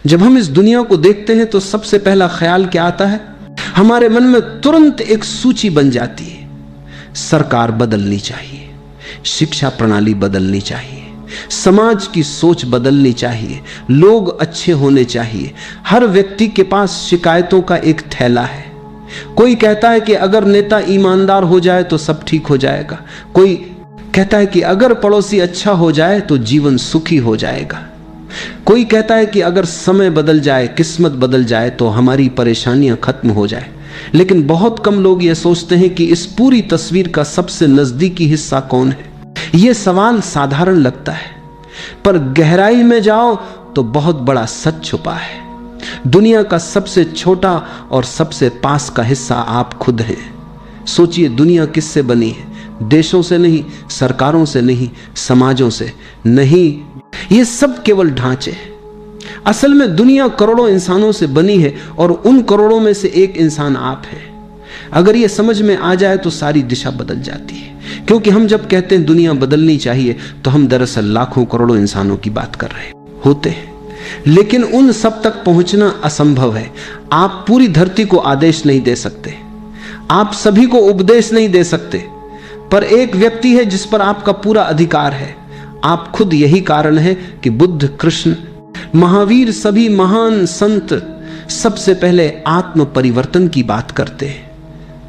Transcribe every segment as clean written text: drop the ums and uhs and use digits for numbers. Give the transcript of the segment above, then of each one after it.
जब हम इस दुनिया को देखते हैं तो सबसे पहला ख्याल क्या आता है? हमारे मन में तुरंत एक सूची बन जाती है। सरकार बदलनी चाहिए, शिक्षा प्रणाली बदलनी चाहिए, समाज की सोच बदलनी चाहिए, लोग अच्छे होने चाहिए। हर व्यक्ति के पास शिकायतों का एक थैला है। कोई कहता है कि अगर नेता ईमानदार हो जाए तो सब ठीक हो जाएगा। कोई कहता है कि अगर पड़ोसी अच्छा हो जाए तो जीवन सुखी हो जाएगा। कोई कहता है कि अगर समय बदल जाए, किस्मत बदल जाए तो हमारी परेशानियां खत्म हो जाए। लेकिन बहुत कम लोग यह सोचते हैं कि इस पूरी तस्वीर का सबसे नजदीकी हिस्सा कौन है। यह सवाल साधारण लगता है, पर गहराई में जाओ तो बहुत बड़ा सच छुपा है। दुनिया का सबसे छोटा और सबसे पास का हिस्सा आप खुद हैं। सोचिए, दुनिया किससे बनी है? देशों से नहीं, सरकारों से नहीं, समाजों से नहीं, ये सब केवल ढांचे हैं। असल में दुनिया करोड़ों इंसानों से बनी है और उन करोड़ों में से एक इंसान आप हैं। अगर ये समझ में आ जाए तो सारी दिशा बदल जाती है। क्योंकि हम जब कहते हैं दुनिया बदलनी चाहिए तो हम दरअसल लाखों करोड़ों इंसानों की बात कर रहे होते हैं। लेकिन उन सब तक पहुंचना असंभव है। आप पूरी धरती को आदेश नहीं दे सकते, आप सभी को उपदेश नहीं दे सकते, पर एक व्यक्ति है जिस पर आपका पूरा अधिकार है। आप खुद। यही कारण है कि बुद्ध, कृष्ण, महावीर, सभी महान संत सबसे पहले आत्म परिवर्तन की बात करते हैं।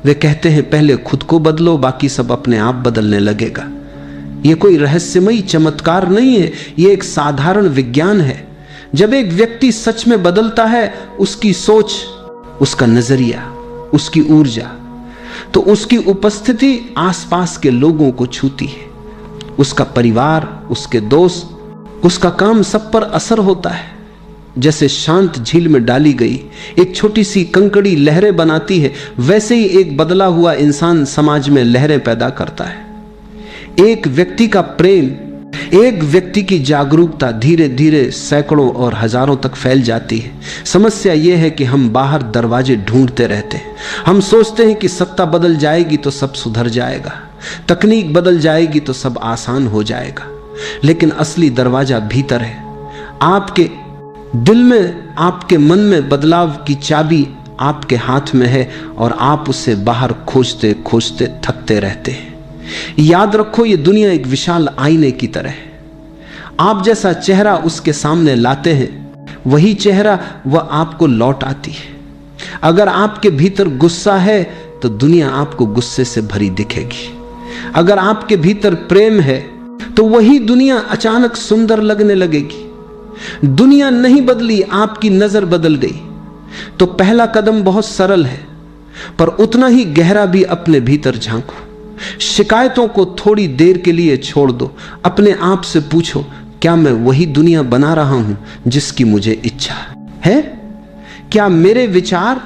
वे कहते हैं पहले खुद को बदलो, बाकी सब अपने आप बदलने लगेगा। यह कोई रहस्यमयी चमत्कार नहीं है, यह एक साधारण विज्ञान है। जब एक व्यक्ति सच में बदलता है, उसकी सोच, उसका नजरिया, उसकी ऊर्जा, तो उसकी उपस्थिति आसपास के लोगों को छूती है। उसका परिवार, उसके दोस्त, उसका काम, सब पर असर होता है। जैसे शांत झील में डाली गई एक छोटी सी कंकड़ी लहरें बनाती है, वैसे ही एक बदला हुआ इंसान समाज में लहरें पैदा करता है। एक व्यक्ति का प्रेम, एक व्यक्ति की जागरूकता धीरे धीरे सैकड़ों और हजारों तक फैल जाती है। समस्या यह है कि हम बाहर दरवाजे ढूंढते रहते हैं। हम सोचते हैं कि सत्ता बदल जाएगी तो सब सुधर जाएगा, तकनीक बदल जाएगी तो सब आसान हो जाएगा। लेकिन असली दरवाजा भीतर है। आपके दिल में, आपके मन में बदलाव की चाबी आपके हाथ में है और आप उसे बाहर खोजते खोजते थकते रहते हैं। याद रखो, ये दुनिया एक विशाल आईने की तरह है। आप जैसा चेहरा उसके सामने लाते हैं, वही चेहरा वह आपको लौट आती है। अगर आपके भीतर गुस्सा है तो दुनिया आपको गुस्से से भरी दिखेगी। अगर आपके भीतर प्रेम है तो वही दुनिया अचानक सुंदर लगने लगेगी। दुनिया नहीं बदली, आपकी नजर बदल गई। तो पहला कदम बहुत सरल है, पर उतना ही गहरा भी। अपने भीतर झांको, शिकायतों को थोड़ी देर के लिए छोड़ दो। अपने आप से पूछो, क्या मैं वही दुनिया बना रहा हूं जिसकी मुझे इच्छा है? क्या मेरे विचार,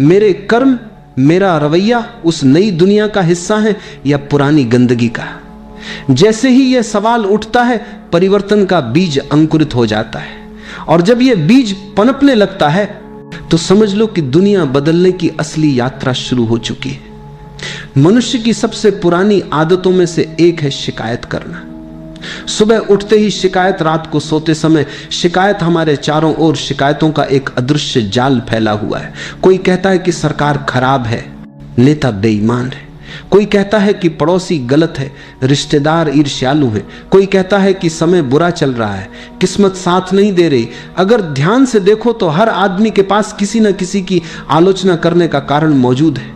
मेरे कर्म, मेरा रवैया उस नई दुनिया का हिस्सा है या पुरानी गंदगी का? जैसे ही यह सवाल उठता है, परिवर्तन का बीज अंकुरित हो जाता है। और जब यह बीज पनपने लगता है तो समझ लो कि दुनिया बदलने की असली यात्रा शुरू हो चुकी है। मनुष्य की सबसे पुरानी आदतों में से एक है शिकायत करना। सुबह उठते ही शिकायत, रात को सोते समय शिकायत। हमारे चारों ओर शिकायतों का एक अदृश्य जाल फैला हुआ है। कोई कहता है कि सरकार खराब है, नेता बेईमान है। कोई कहता है कि पड़ोसी गलत है, रिश्तेदार ईर्ष्यालु हैं। कोई कहता है कि समय बुरा चल रहा है, किस्मत साथ नहीं दे रही। अगर ध्यान से देखो तो हर आदमी के पास किसी न किसी की आलोचना करने का कारण मौजूद है।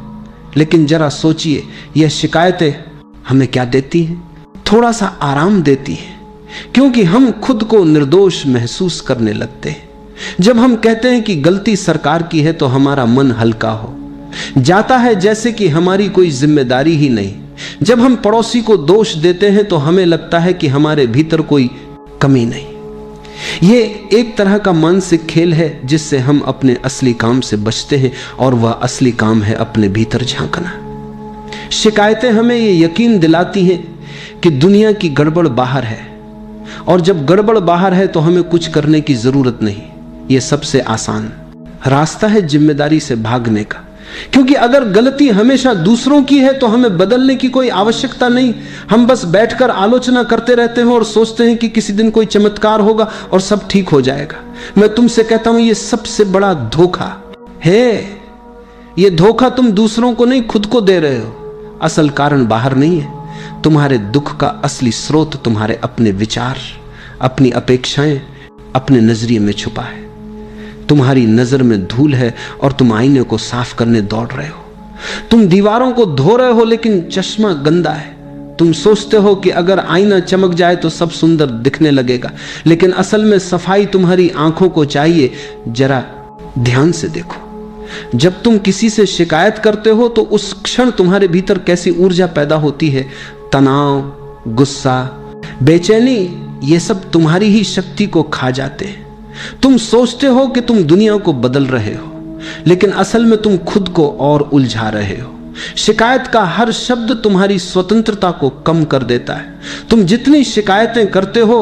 लेकिन जरा सोचिए, यह शिकायतें हमें क्या देती हैं? थोड़ा सा आराम देती है, क्योंकि हम खुद को निर्दोष महसूस करने लगते हैं। जब हम कहते हैं कि गलती सरकार की है तो हमारा मन हल्का हो जाता है, जैसे कि हमारी कोई जिम्मेदारी ही नहीं। जब हम पड़ोसी को दोष देते हैं तो हमें लगता है कि हमारे भीतर कोई कमी नहीं। ये एक तरह का मानसिक खेल है जिससे हम अपने असली काम से बचते हैं, और वह असली काम है अपने भीतर झांकना। शिकायतें हमें ये यकीन दिलाती हैं कि दुनिया की गड़बड़ बाहर है, और जब गड़बड़ बाहर है तो हमें कुछ करने की जरूरत नहीं। यह सबसे आसान रास्ता है जिम्मेदारी से भागने का। क्योंकि अगर गलती हमेशा दूसरों की है तो हमें बदलने की कोई आवश्यकता नहीं। हम बस बैठकर आलोचना करते रहते हैं और सोचते हैं कि किसी दिन कोई चमत्कार होगा और सब ठीक हो जाएगा। मैं तुमसे कहता हूं, यह सबसे बड़ा धोखा है। यह धोखा तुम दूसरों को नहीं, खुद को दे रहे हो। असल कारण बाहर नहीं है। तुम्हारे दुख का असली स्रोत तुम्हारे अपने विचार, अपनी अपेक्षाएं, अपने नजरिए में छुपा है। तुम्हारी नजर में धूल है और तुम आईने को साफ करने दौड़ रहे हो। तुम दीवारों को धो रहे हो लेकिन चश्मा गंदा है। तुम सोचते हो कि अगर आईना चमक जाए तो सब सुंदर दिखने लगेगा, लेकिन असल में सफाई तुम्हारी आंखों को चाहिए। जरा ध्यान से देखो, जब तुम किसी से शिकायत करते हो तो उस क्षण तुम्हारे भीतर कैसी ऊर्जा पैदा होती है। तनाव, गुस्सा, बेचैनी, ये सब तुम्हारी ही शक्ति को खा जाते हैं। तुम सोचते हो कि तुम दुनिया को बदल रहे हो, लेकिन असल में तुम खुद को और उलझा रहे हो। शिकायत का हर शब्द तुम्हारी स्वतंत्रता को कम कर देता है। तुम जितनी शिकायतें करते हो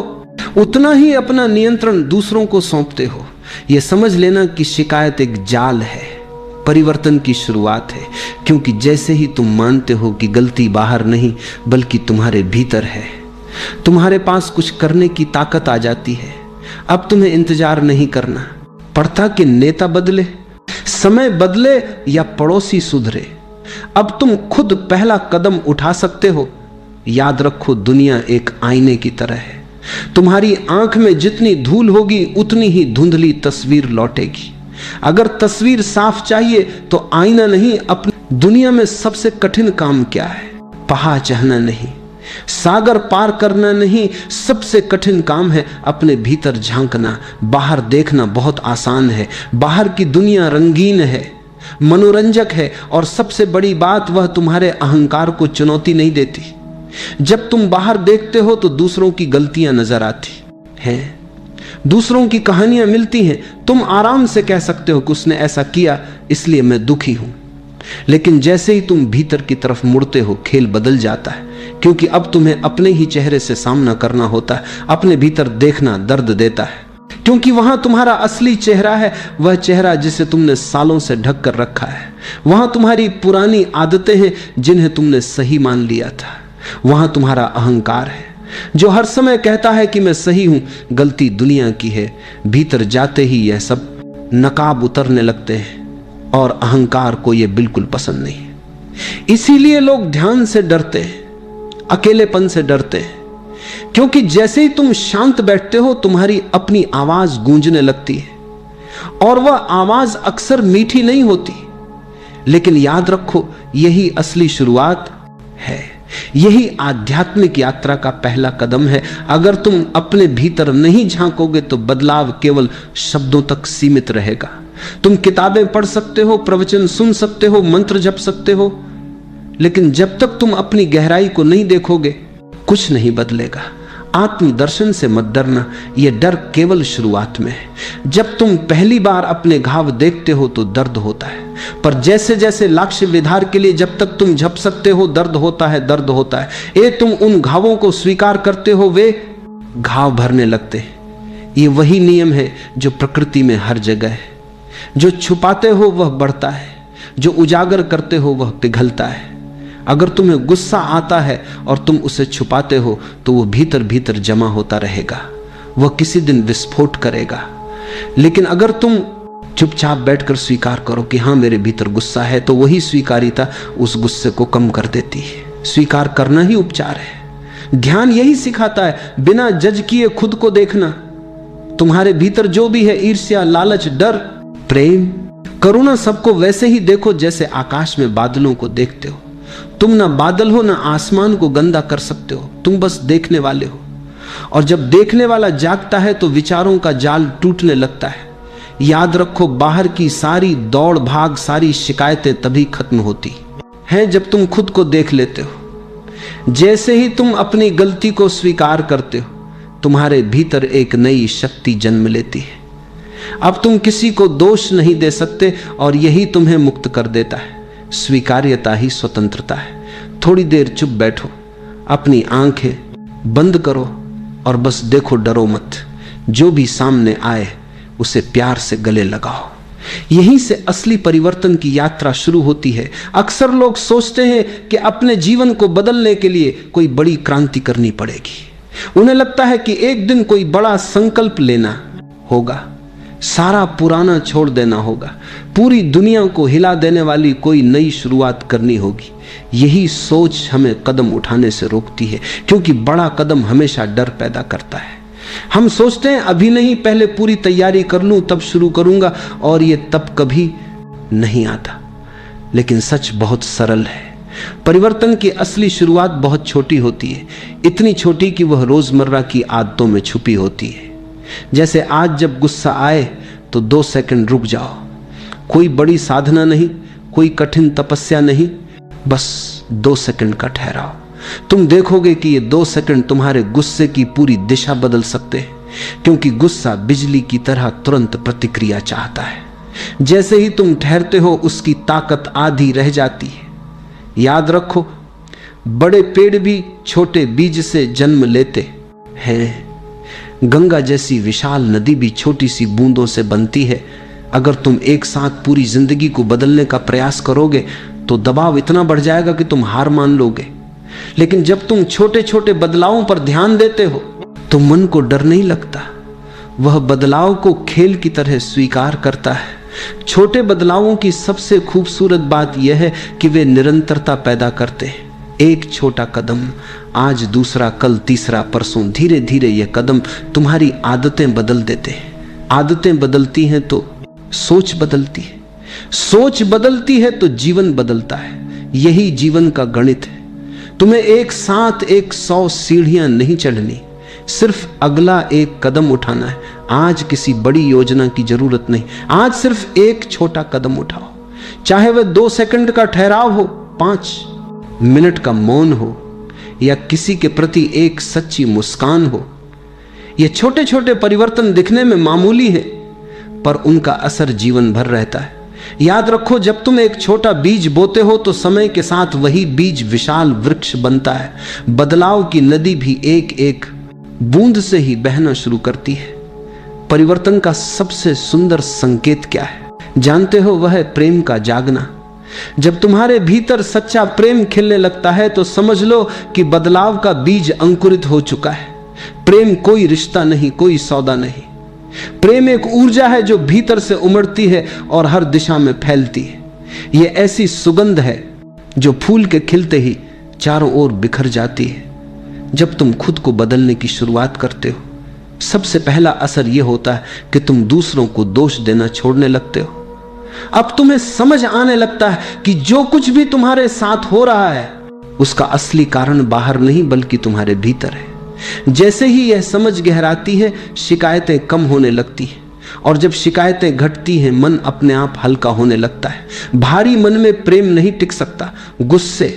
उतना ही अपना नियंत्रण दूसरों को सौंपते हो। यह समझ लेना कि शिकायत एक जाल है, परिवर्तन की शुरुआत है। क्योंकि जैसे ही तुम मानते हो कि गलती बाहर नहीं बल्कि तुम्हारे भीतर है, तुम्हारे पास कुछ करने की ताकत आ जाती है। अब तुम्हें इंतजार नहीं करना पड़ता कि नेता बदले, समय बदले या पड़ोसी सुधरे। अब तुम खुद पहला कदम उठा सकते हो। याद रखो, दुनिया एक आईने की तरह है। तुम्हारी आंख में जितनी धूल होगी उतनी ही धुंधली तस्वीर लौटेगी। अगर तस्वीर साफ चाहिए तो आईना नहीं, अपनी दुनिया में सबसे कठिन काम क्या है? पहाड़ चढ़ना नहीं, सागर पार करना नहीं, सबसे कठिन काम है अपने भीतर झांकना। बाहर देखना बहुत आसान है। बाहर की दुनिया रंगीन है, मनोरंजक है, और सबसे बड़ी बात, वह तुम्हारे अहंकार को चुनौती नहीं देती। जब तुम बाहर देखते हो तो दूसरों की गलतियां नजर आती हैं, दूसरों की कहानियां मिलती हैं। तुम आराम से कह सकते हो कि उसने ऐसा किया इसलिए मैं दुखी हूं, लेकिन जैसे ही तुम भीतर की तरफ मुड़ते हो खेल बदल जाता है। क्योंकि अब तुम्हें अपने ही चेहरे से सामना करना होता है। अपने भीतर देखना दर्द देता है, क्योंकि वहां तुम्हारा असली चेहरा है, वह चेहरा जिसे तुमने सालों से ढक कर रखा है। वहां तुम्हारी पुरानी आदतें हैं जिन्हें तुमने सही मान लिया था। वहां तुम्हारा अहंकार है जो हर समय कहता है कि मैं सही हूं। गलती दुनिया की है। भीतर जाते ही यह सब नकाब उतरने लगते हैं और अहंकार को यह बिल्कुल पसंद नहीं है। इसीलिए लोग ध्यान से डरते हैं, अकेलेपन से डरते हैं, क्योंकि जैसे ही तुम शांत बैठते हो तुम्हारी अपनी आवाज गूंजने लगती है, और वह आवाज अक्सर मीठी नहीं होती। लेकिन याद रखो, यही असली शुरुआत है। यही आध्यात्मिक यात्रा का पहला कदम है। अगर तुम अपने भीतर नहीं झांकोगे तो बदलाव केवल शब्दों तक सीमित रहेगा। तुम किताबें पढ़ सकते हो, प्रवचन सुन सकते हो, मंत्र जप सकते हो, लेकिन जब तक तुम अपनी गहराई को नहीं देखोगे कुछ नहीं बदलेगा। आत्मदर्शन से मत डरना, यह डर केवल शुरुआत में है। जब तुम पहली बार अपने घाव देखते हो तो दर्द होता है, पर जैसे जैसे लक्ष्य विधार के लिए जब तक तुम झप सकते हो दर्द होता है, दर्द होता है। तुम उन घावों को स्वीकार करते हो, वे घाव भरने लगते हैं। ये वही नियम है जो प्रकृति में हर जगह है। जो छुपाते हो वह बढ़ता है, जो उजागर करते हो वह पिघलता है। अगर तुम्हें गुस्सा आता है और तुम उसे छुपाते हो तो वो भीतर भीतर जमा होता रहेगा, वह किसी दिन विस्फोट करेगा। लेकिन अगर तुम चुपचाप बैठकर स्वीकार करो कि हाँ मेरे भीतर गुस्सा है, तो वही स्वीकारिता उस गुस्से को कम कर देती है। स्वीकार करना ही उपचार है। ध्यान यही सिखाता है, बिना जज किए खुद को देखना। तुम्हारे भीतर जो भी है, ईर्ष्या, लालच, डर, प्रेम, करुणा, सबको वैसे ही देखो जैसे आकाश में बादलों को देखते हो। तुम ना बादल हो ना आसमान को गंदा कर सकते हो, तुम बस देखने वाले हो। और जब देखने वाला जागता है तो विचारों का जाल टूटने लगता है। याद रखो, बाहर की सारी दौड़ भाग, सारी शिकायतें तभी खत्म होती हैं जब तुम खुद को देख लेते हो। जैसे ही तुम अपनी गलती को स्वीकार करते हो, तुम्हारे भीतर एक नई शक्ति जन्म लेती है। अब तुम किसी को दोष नहीं दे सकते और यही तुम्हें मुक्त कर देता है। स्वीकार्यता ही स्वतंत्रता है। थोड़ी देर चुप बैठो, अपनी आंखें बंद करो और बस देखो, डरो मत। जो भी सामने आए उसे प्यार से गले लगाओ। यहीं से असली परिवर्तन की यात्रा शुरू होती है। अक्सर लोग सोचते हैं कि अपने जीवन को बदलने के लिए कोई बड़ी क्रांति करनी पड़ेगी। उन्हें लगता है कि एक दिन कोई बड़ा संकल्प लेना होगा, सारा पुराना छोड़ देना होगा, पूरी दुनिया को हिला देने वाली कोई नई शुरुआत करनी होगी। यही सोच हमें कदम उठाने से रोकती है, क्योंकि बड़ा कदम हमेशा डर पैदा करता है। हम सोचते हैं अभी नहीं, पहले पूरी तैयारी कर लूं तब शुरू करूंगा, और ये तब कभी नहीं आता। लेकिन सच बहुत सरल है। परिवर्तन की असली शुरुआत बहुत छोटी होती है, इतनी छोटी कि वह रोजमर्रा की आदतों में छुपी होती है। जैसे आज जब गुस्सा आए तो 2 सेकंड रुक जाओ। कोई बड़ी साधना नहीं, कोई कठिन तपस्या नहीं, बस 2 सेकंड का ठहराव। तुम देखोगे कि ये 2 सेकंड तुम्हारे गुस्से की पूरी दिशा बदल सकते हैं, क्योंकि गुस्सा बिजली की तरह तुरंत प्रतिक्रिया चाहता है। जैसे ही तुम ठहरते हो, उसकी ताकत आधी रह जाती है। याद रखो, बड़े पेड़ भी छोटे बीज से जन्म लेते हैं। गंगा जैसी विशाल नदी भी छोटी सी बूंदों से बनती है। अगर तुम एक साथ पूरी जिंदगी को बदलने का प्रयास करोगे तो दबाव इतना बढ़ जाएगा कि तुम हार मान लोगे। लेकिन जब तुम छोटे छोटे बदलावों पर ध्यान देते हो तो मन को डर नहीं लगता, वह बदलाव को खेल की तरह स्वीकार करता है। छोटे बदलावों की सबसे खूबसूरत बात यह है कि वे निरंतरता पैदा करते हैं। एक छोटा कदम, आज दूसरा, कल तीसरा, परसों, धीरे धीरे यह कदम तुम्हारी आदतें बदल देते हैं। आदतें बदलती हैं तो सोच बदलती है, सोच बदलती है तो जीवन बदलता है। यही जीवन का गणित है। तुम्हें एक साथ 100 सीढ़ियां नहीं चढ़नी, सिर्फ अगला एक कदम उठाना है। आज किसी बड़ी योजना की जरूरत नहीं, आज सिर्फ एक छोटा कदम उठाओ। चाहे वह 2 सेकंड का ठहराव हो, 5 मिनट का मौन हो, या किसी के प्रति एक सच्ची मुस्कान हो। ये छोटे छोटे परिवर्तन दिखने में मामूली है, पर उनका असर जीवन भर रहता है। याद रखो, जब तुम एक छोटा बीज बोते हो तो समय के साथ वही बीज विशाल वृक्ष बनता है। बदलाव की नदी भी एक एक बूंद से ही बहना शुरू करती है। परिवर्तन का सबसे सुंदर संकेत क्या है जानते हो? वह है प्रेम का जागना। जब तुम्हारे भीतर सच्चा प्रेम खिलने लगता है तो समझ लो कि बदलाव का बीज अंकुरित हो चुका है। प्रेम कोई रिश्ता नहीं, कोई सौदा नहीं। प्रेम एक ऊर्जा है जो भीतर से उमड़ती है और हर दिशा में फैलती है। यह ऐसी सुगंध है जो फूल के खिलते ही चारों ओर बिखर जाती है। जब तुम खुद को बदलने की शुरुआत करते हो, सबसे पहला असर यह होता है कि तुम दूसरों को दोष देना छोड़ने लगते हो। अब तुम्हें समझ आने लगता है कि जो कुछ भी तुम्हारे साथ हो रहा है उसका असली कारण बाहर नहीं बल्कि तुम्हारे भीतर है। जैसे ही यह समझ गहराती है, शिकायतें कम होने लगती हैं, और जब शिकायतें घटती हैं मन अपने आप हल्का होने लगता है। भारी मन में प्रेम नहीं टिक सकता। गुस्से,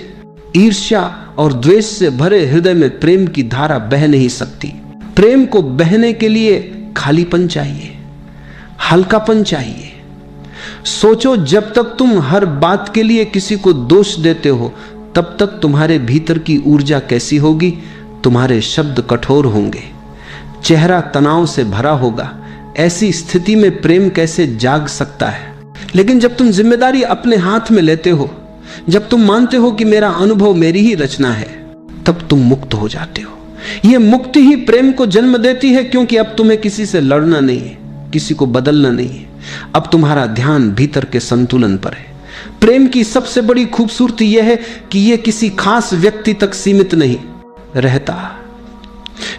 ईर्ष्या और द्वेष से भरे हृदय में प्रेम की धारा बह नहीं सकती। प्रेम को बहने के लिए खालीपन चाहिए, हल्कापन चाहिए। सोचो, जब तक तुम हर बात के लिए किसी को दोष देते हो तब तक तुम्हारे भीतर की ऊर्जा कैसी होगी? तुम्हारे शब्द कठोर होंगे, चेहरा तनाव से भरा होगा। ऐसी स्थिति में प्रेम कैसे जाग सकता है? लेकिन जब तुम जिम्मेदारी अपने हाथ में लेते हो, जब तुम मानते हो कि मेरा अनुभव मेरी ही रचना है, तब तुम मुक्त हो जाते हो। यह मुक्ति ही प्रेम को जन्म देती है, क्योंकि अब तुम्हें किसी से लड़ना नहीं है, किसी को बदलना नहीं है। अब तुम्हारा ध्यान भीतर के संतुलन पर है। प्रेम की सबसे बड़ी खूबसूरती यह है कि यह किसी खास व्यक्ति तक सीमित नहीं रहता।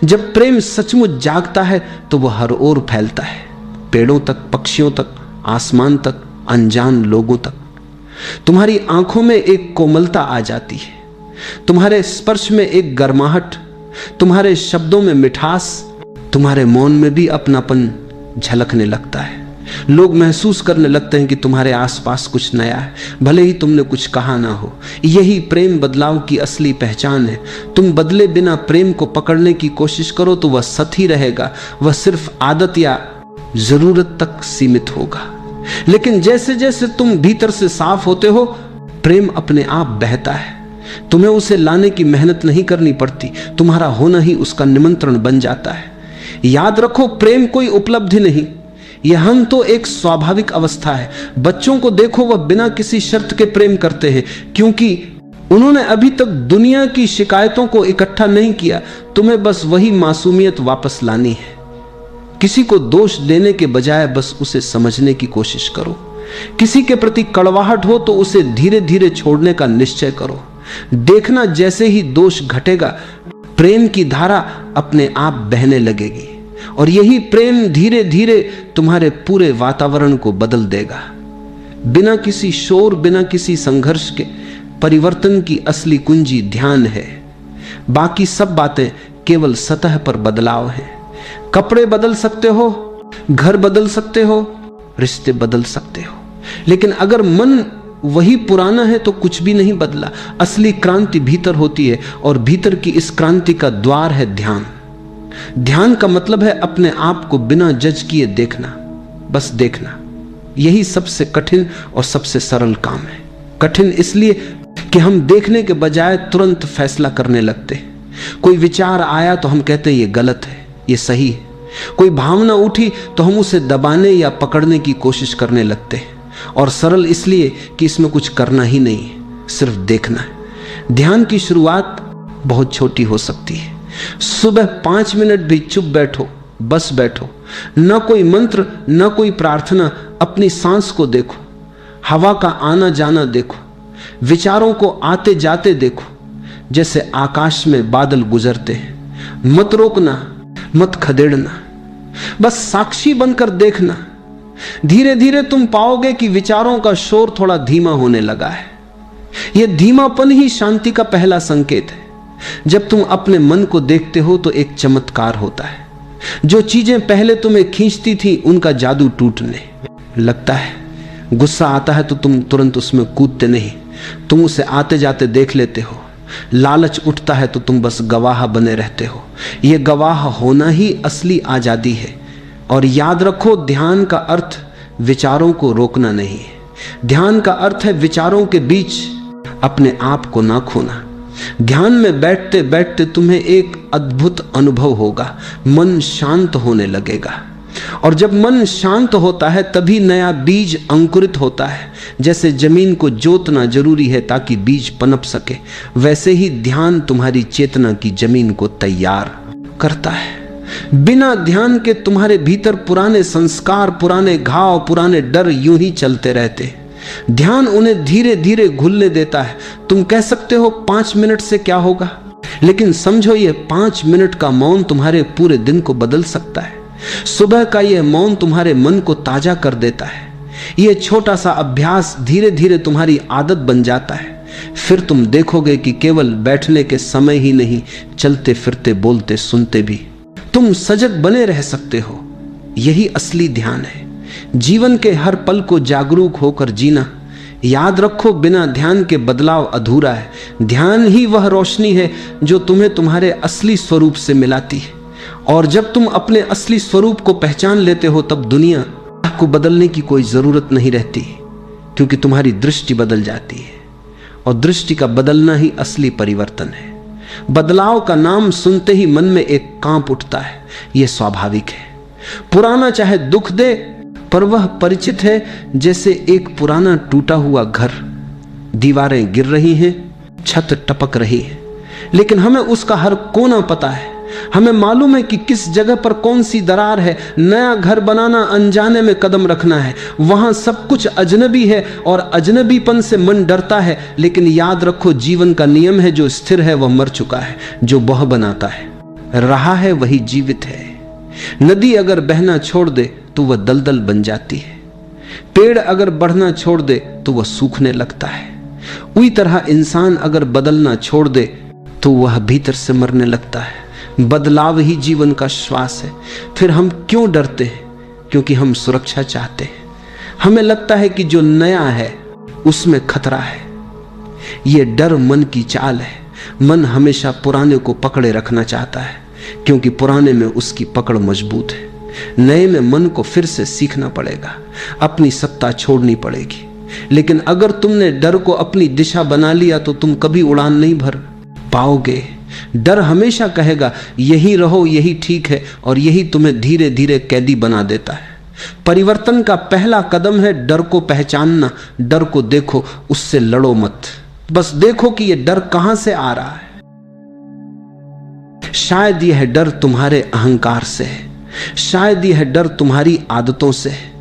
जब प्रेम सचमुच जागता है तो वह हर ओर फैलता है, पेड़ों तक, पक्षियों तक, आसमान तक, अनजान लोगों तक। तुम्हारी आंखों में एक कोमलता आ जाती है, तुम्हारे स्पर्श में एक गर्माहट, तुम्हारे शब्दों में मिठास, तुम्हारे मौन में भी अपनापन झलकने लगता है। लोग महसूस करने लगते हैं कि तुम्हारे आसपास कुछ नया है, भले ही तुमने कुछ कहा ना हो। यही प्रेम बदलाव की असली पहचान है। तुम बदले बिना प्रेम को पकड़ने की कोशिश करो तो वह सत ही रहेगा, वह सिर्फ आदत या जरूरत तक सीमित होगा। लेकिन जैसे जैसे तुम भीतर से साफ होते हो, प्रेम अपने आप बहता है। तुम्हें उसे लाने की मेहनत नहीं करनी पड़ती, तुम्हारा होना ही उसका निमंत्रण बन जाता है। याद रखो, प्रेम कोई उपलब्धि नहीं, यह हम तो एक स्वाभाविक अवस्था है। बच्चों को देखो, वह बिना किसी शर्त के प्रेम करते हैं, क्योंकि उन्होंने अभी तक दुनिया की शिकायतों को इकट्ठा नहीं किया। तुम्हें बस वही मासूमियत वापस लानी है। किसी को दोष देने के बजाय बस उसे समझने की कोशिश करो। किसी के प्रति कड़वाहट हो तो उसे धीरे धीरे छोड़ने का निश्चय करो। देखना, जैसे ही दोष घटेगा, प्रेम की धारा अपने आप बहने लगेगी, और यही प्रेम धीरे धीरे तुम्हारे पूरे वातावरण को बदल देगा। बिना किसी शोर, बिना किसी संघर्ष के परिवर्तन की असली कुंजी ध्यान है। बाकी सब बातें केवल सतह पर बदलाव है। कपड़े बदल सकते हो, घर बदल सकते हो, रिश्ते बदल सकते हो, लेकिन अगर मन वही पुराना है तो कुछ भी नहीं बदला। असली क्रांति भीतर होती है, और भीतर की इस क्रांति का द्वार है ध्यान। ध्यान का मतलब है अपने आप को बिना जज किए देखना, बस देखना। यही सबसे कठिन और सबसे सरल काम है। कठिन इसलिए कि हम देखने के बजाय तुरंत फैसला करने लगते हैं। कोई विचार आया तो हम कहते हैं ये गलत है, ये सही है। कोई भावना उठी तो हम उसे दबाने या पकड़ने की कोशिश करने लगते हैं। और सरल इसलिए कि इसमें कुछ करना ही नहीं है, सिर्फ देखना है। ध्यान की शुरुआत बहुत छोटी हो सकती है। सुबह 5 मिनट भी चुप बैठो, बस बैठो, न कोई मंत्र, न कोई प्रार्थना। अपनी सांस को देखो, हवा का आना जाना देखो, विचारों को आते जाते देखो, जैसे आकाश में बादल गुजरते हैं। मत रोकना, मत खदेड़ना, बस साक्षी बनकर देखना। धीरे धीरे तुम पाओगे कि विचारों का शोर थोड़ा धीमा होने लगा है। यह धीमापन ही शांति का पहला संकेत है। जब तुम अपने मन को देखते हो तो एक चमत्कार होता है। जो चीजें पहले तुम्हें खींचती थी उनका जादू टूटने लगता है। गुस्सा आता है तो तुम तुरंत उसमें कूदते नहीं, तुम उसे आते जाते देख लेते हो। लालच उठता है तो तुम बस गवाह बने रहते हो। यह गवाह होना ही असली आजादी है। और याद रखो, ध्यान का अर्थ विचारों को रोकना नहीं है। ध्यान का अर्थ है विचारों के बीच अपने आप को ना खोना। ध्यान में बैठते बैठते तुम्हें एक अद्भुत अनुभव होगा। मन शांत होने लगेगा, और जब मन शांत होता है तभी नया बीज अंकुरित होता है। जैसे जमीन को जोतना जरूरी है ताकि बीज पनप सके, वैसे ही ध्यान तुम्हारी चेतना की जमीन को तैयार करता है। बिना ध्यान के तुम्हारे भीतर पुराने संस्कार, पुराने घाव, पुराने डर यूं ही चलते रहते। ध्यान उन्हें धीरे धीरे घुलने देता है। तुम कह सकते हो 5 मिनट से क्या होगा, लेकिन समझो ये 5 मिनट का मौन तुम्हारे पूरे दिन को बदल सकता है। सुबह का यह मौन तुम्हारे मन को ताजा कर देता है। यह छोटा सा अभ्यास धीरे धीरे तुम्हारी आदत बन जाता है। फिर तुम देखोगे कि केवल बैठने के समय ही नहीं, चलते फिरते, बोलते, सुनते भी तुम सजग बने रह सकते हो। यही असली ध्यान है। जीवन के हर पल को जागरूक होकर जीना। याद रखो, बिना ध्यान के बदलाव अधूरा है। ध्यान ही वह रोशनी है जो तुम्हें तुम्हारे असली स्वरूप से मिलाती है। और जब तुम अपने असली स्वरूप को पहचान लेते हो तब दुनिया को बदलने की कोई जरूरत नहीं रहती, क्योंकि तुम्हारी दृष्टि बदल जाती है। और दृष्टि का बदलना ही असली परिवर्तन है। बदलाव का नाम सुनते ही मन में एक कांप उठता है। यह स्वाभाविक है। पुराना चाहे दुख दे, पर वह परिचित है, जैसे एक पुराना टूटा हुआ घर। दीवारें गिर रही हैं, छत टपक रही है, लेकिन हमें उसका हर कोना पता है। हमें मालूम है कि किस जगह पर कौन सी दरार है। नया घर बनाना अनजाने में कदम रखना है। वहां सब कुछ अजनबी है और अजनबीपन से मन डरता है। लेकिन याद रखो, जीवन का नियम है, जो स्थिर है वह मर चुका है, जो बह बनाता है रहा है वही जीवित है। नदी अगर बहना छोड़ दे तो वह दलदल बन जाती है। पेड़ अगर बढ़ना छोड़ दे तो वह सूखने लगता है। उसी तरह इंसान अगर बदलना छोड़ दे तो वह भीतर से मरने लगता है। बदलाव ही जीवन का श्वास है। फिर हम क्यों डरते हैं? क्योंकि हम सुरक्षा चाहते हैं। हमें लगता है कि जो नया है उसमें खतरा है। यह डर मन की चाल है। मन हमेशा पुराने को पकड़े रखना चाहता है, क्योंकि पुराने में उसकी पकड़ मजबूत है। नए में मन को फिर से सीखना पड़ेगा, अपनी सत्ता छोड़नी पड़ेगी। लेकिन अगर तुमने डर को अपनी दिशा बना लिया तो तुम कभी उड़ान नहीं भर पाओगे। डर हमेशा कहेगा यही रहो, यही ठीक है, और यही तुम्हें धीरे धीरे कैदी बना देता है। परिवर्तन का पहला कदम है डर को पहचानना। डर को देखो, उससे लड़ो मत, बस देखो कि यह डर कहां से आ रहा है। शायद यह डर तुम्हारे अहंकार से है, शायद यह डर तुम्हारी आदतों से है।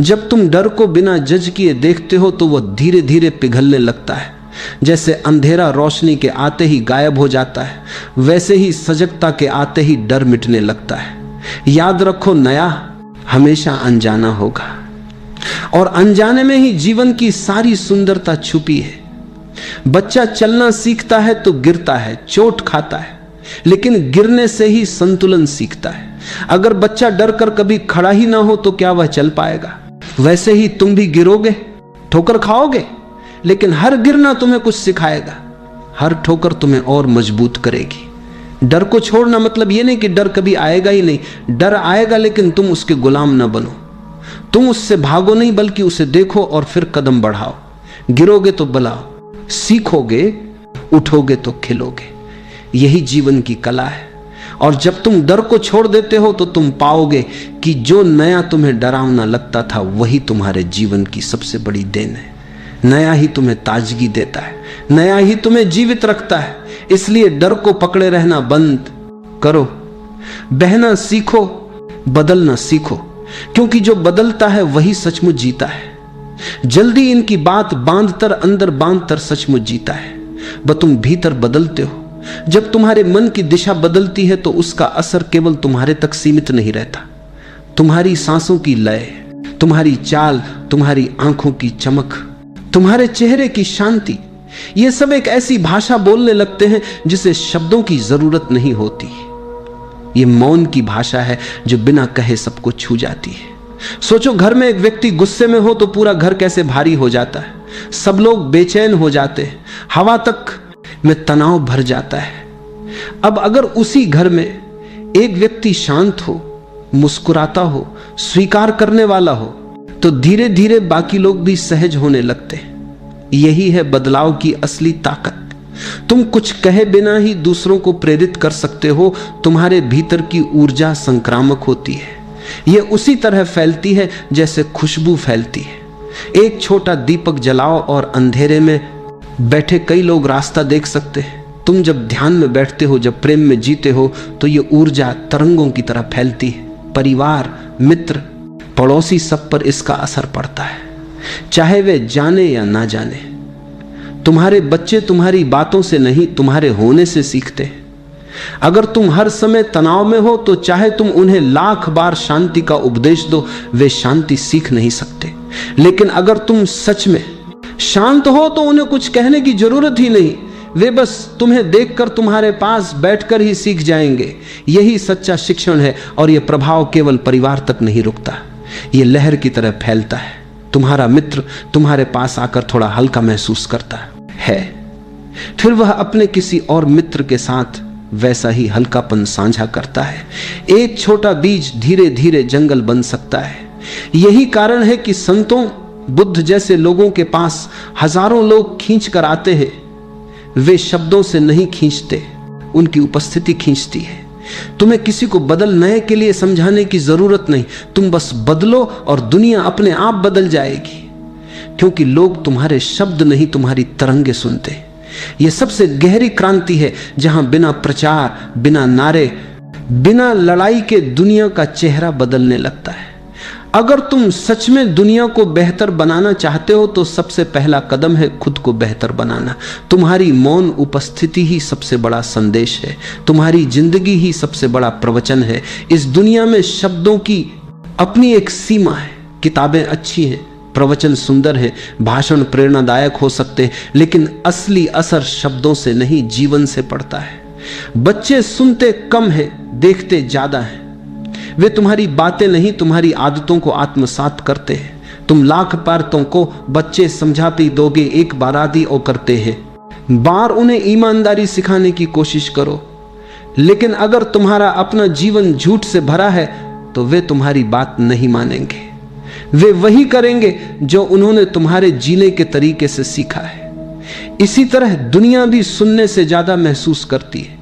जब तुम डर को बिना जज किए देखते हो तो वह धीरे धीरे पिघलने लगता है। जैसे अंधेरा रोशनी के आते ही गायब हो जाता है, वैसे ही सजगता के आते ही डर मिटने लगता है। याद रखो, नया हमेशा अनजाना होगा, और अनजाने में ही जीवन की सारी सुंदरता छुपी है। बच्चा चलना सीखता है तो गिरता है, चोट खाता है, लेकिन गिरने से ही संतुलन सीखता है। अगर बच्चा डर कर कभी खड़ा ही ना हो तो क्या वह चल पाएगा? वैसे ही तुम भी गिरोगे, ठोकर खाओगे, लेकिन हर गिरना तुम्हें कुछ सिखाएगा, हर ठोकर तुम्हें और मजबूत करेगी। डर को छोड़ना मतलब यह नहीं कि डर कभी आएगा ही नहीं। डर आएगा, लेकिन तुम उसके गुलाम ना बनो, तुम उससे भागो नहीं, बल्कि उसे देखो और फिर कदम बढ़ाओ। गिरोगे तो बलाओ, सीखोगे, उठोगे तो खिलोगे। यही जीवन की कला है। और जब तुम डर को छोड़ देते हो तो तुम पाओगे कि जो नया तुम्हें डरावना लगता था वही तुम्हारे जीवन की सबसे बड़ी देन है। नया ही तुम्हें ताजगी देता है, नया ही तुम्हें जीवित रखता है। इसलिए डर को पकड़े रहना बंद करो, बहना सीखो, बदलना सीखो, क्योंकि जो बदलता है वही सचमुच जीता है। जल्दी इनकी बात बांधकर, अंदर बांधकर सचमुच जीता है। बस तुम भीतर बदलते हो। जब तुम्हारे मन की दिशा बदलती है तो उसका असर केवल तुम्हारे तक सीमित नहीं रहता। तुम्हारी सांसों की लय, तुम्हारी चाल, तुम्हारी आंखों की चमक, तुम्हारे चेहरे की शांति, ये सब एक ऐसी भाषा बोलने लगते हैं जिसे शब्दों की जरूरत नहीं होती। ये मौन की भाषा है जो बिना कहे सबको छू जाती है। सोचो, घर में एक व्यक्ति गुस्से में हो तो पूरा घर कैसे भारी हो जाता है, सब लोग बेचैन हो जाते हैं, हवा तक में तनाव भर जाता है। अब अगर उसी घर में एक व्यक्ति शांत हो, मुस्कुराता हो, स्वीकार करने वाला हो, तो धीरे धीरे बाकी लोग भी सहज होने लगते हैं। यही है बदलाव की असली ताकत। तुम कुछ कहे बिना ही दूसरों को प्रेरित कर सकते हो। तुम्हारे भीतर की ऊर्जा संक्रामक होती है। यह उसी तरह फैलती है जैसे खुशबू फैलती है। एक छोटा दीपक जलाओ और अंधेरे में बैठे कई लोग रास्ता देख सकते हैं। तुम जब ध्यान में बैठते हो, जब प्रेम में जीते हो, तो ये ऊर्जा तरंगों की तरह फैलती है। परिवार, मित्र, पड़ोसी, सब पर इसका असर पड़ता है, चाहे वे जाने या ना जाने। तुम्हारे बच्चे तुम्हारी बातों से नहीं, तुम्हारे होने से सीखते हैं। अगर तुम हर समय तनाव में हो तो चाहे तुम उन्हें लाख बार शांति का उपदेश दो, वे शांति सीख नहीं सकते। लेकिन अगर तुम सच में शांत हो तो उन्हें कुछ कहने की जरूरत ही नहीं, वे बस तुम्हें देखकर तुम्हारे पास बैठकर ही सीख जाएंगे। यही सच्चा शिक्षण है। और यह प्रभाव केवल परिवार तक नहीं रुकता, यह लहर की तरह फैलता है। तुम्हारा मित्र तुम्हारे पास आकर थोड़ा हल्का महसूस करता है, फिर वह अपने किसी और मित्र के साथ वैसा ही हल्कापन साझा करता है। एक छोटा बीज धीरे धीरे जंगल बन सकता है। यही कारण है कि संतों, बुद्ध जैसे लोगों के पास हजारों लोग खींच कर आते हैं। वे शब्दों से नहीं खींचते, उनकी उपस्थिति खींचती है। तुम्हें किसी को बदलने के लिए समझाने की जरूरत नहीं, तुम बस बदलो और दुनिया अपने आप बदल जाएगी। क्योंकि लोग तुम्हारे शब्द नहीं, तुम्हारी तरंगे सुनते। यह सबसे गहरी क्रांति है जहां बिना प्रचार, बिना नारे, बिना लड़ाई के दुनिया का चेहरा बदलने लगता है। अगर तुम सच में दुनिया को बेहतर बनाना चाहते हो तो सबसे पहला कदम है खुद को बेहतर बनाना। तुम्हारी मौन उपस्थिति ही सबसे बड़ा संदेश है, तुम्हारी जिंदगी ही सबसे बड़ा प्रवचन है। इस दुनिया में शब्दों की अपनी एक सीमा है। किताबें अच्छी हैं, प्रवचन सुंदर है, भाषण प्रेरणादायक हो सकते हैं, लेकिन असली असर शब्दों से नहीं, जीवन से पड़ता है। बच्चे सुनते कम है, देखते ज्यादा है। वे तुम्हारी बातें नहीं, तुम्हारी आदतों को आत्मसात करते हैं। तुम लाख बातों को बच्चे समझा भी दोगे, एक बार आदि और करते हैं। बार उन्हें ईमानदारी सिखाने की कोशिश करो, लेकिन अगर तुम्हारा अपना जीवन झूठ से भरा है तो वे तुम्हारी बात नहीं मानेंगे। वे वही करेंगे जो उन्होंने तुम्हारे जीने के तरीके से सीखा है। इसी तरह दुनिया भी सुनने से ज्यादा महसूस करती है।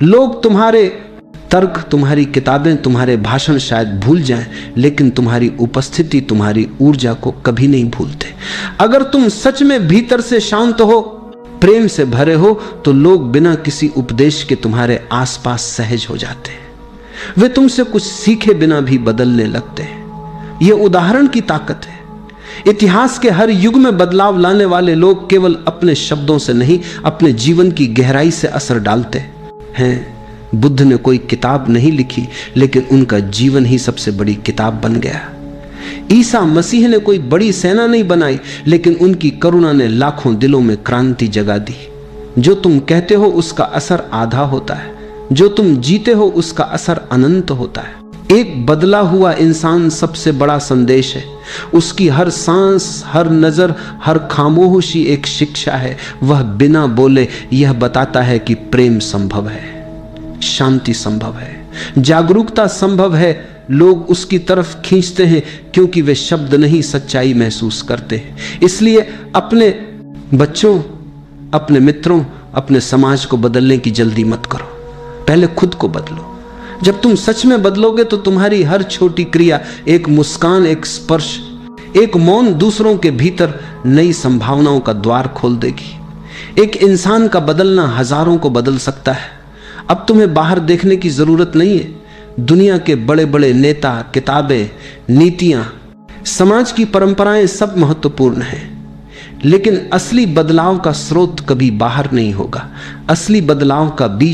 लोग तुम्हारे तर्क, तुम्हारी किताबें, तुम्हारे भाषण शायद भूल जाएं, लेकिन तुम्हारी उपस्थिति, तुम्हारी ऊर्जा को कभी नहीं भूलते। अगर तुम सच में भीतर से शांत हो, प्रेम से भरे हो, तो लोग बिना किसी उपदेश के तुम्हारे आसपास सहज हो जाते हैं। वे तुमसे कुछ सीखे बिना भी बदलने लगते हैं। यह उदाहरण की ताकत है। इतिहास के हर युग में बदलाव लाने वाले लोग केवल अपने शब्दों से नहीं, अपने जीवन की गहराई से असर डालते हैं। बुद्ध ने कोई किताब नहीं लिखी, लेकिन उनका जीवन ही सबसे बड़ी किताब बन गया। ईसा मसीह ने कोई बड़ी सेना नहीं बनाई, लेकिन उनकी करुणा ने लाखों दिलों में क्रांति जगा दी। जो तुम कहते हो उसका असर आधा होता है, जो तुम जीते हो उसका असर अनंत होता है। एक बदला हुआ इंसान सबसे बड़ा संदेश है। उसकी हर सांस, हर नजर, हर खामोशी एक शिक्षा है। वह बिना बोले यह बताता है कि प्रेम संभव है, शांति संभव है, जागरूकता संभव है। लोग उसकी तरफ खींचते हैं क्योंकि वे शब्द नहीं, सच्चाई महसूस करते हैं। इसलिए अपने बच्चों, अपने मित्रों, अपने समाज को बदलने की जल्दी मत करो, पहले खुद को बदलो। जब तुम सच में बदलोगे तो तुम्हारी हर छोटी क्रिया, एक मुस्कान, एक स्पर्श, एक मौन दूसरों के भीतर नई संभावनाओं का द्वार खोल देगी। एक इंसान का बदलना हजारों को बदल सकता है। अब तुम्हें बाहर देखने की जरूरत नहीं है। दुनिया के बड़े बड़े नेता, किताबें, नीतियां, समाज की परंपराएं सब महत्वपूर्ण हैं, लेकिन असली बदलाव का स्रोत कभी बाहर नहीं होगा। असली बदलाव का बीज